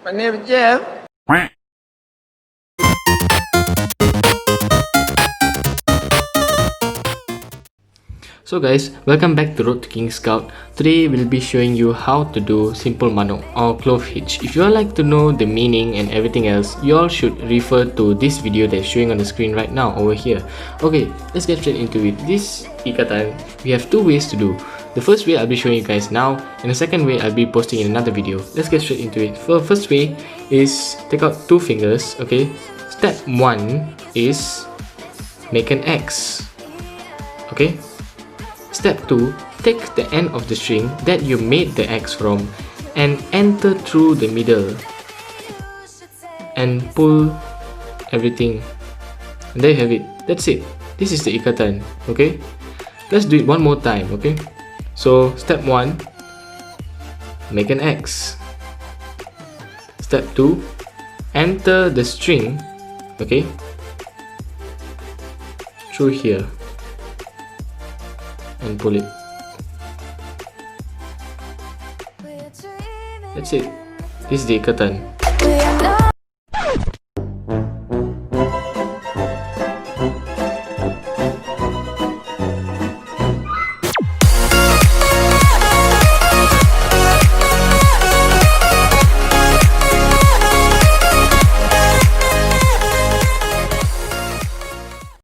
My name is Jeff. So guys, welcome back to Road to King Scout. Today we'll be showing you how to do simple manuk or clove hitch. If you all like to know the meaning and everything else, you all should refer to this video that's showing on the screen right now over here. Okay, let's get straight into it. This ikatan, we have two ways to do. The first way I'll be showing you guys now, and the second way I'll be posting in another video. Let's get straight into it. First way is take out two fingers, okay? Step 1 is make an X, okay? Step 2, take the end of the string that you made the X from and enter through the middle and pull everything. And there you have it. That's it. This is the ikatan, okay? Let's do it one more time, okay? So, step 1, make an X. Step 2, enter the string, okay, through here and pull it. That's it. This is the ikatan.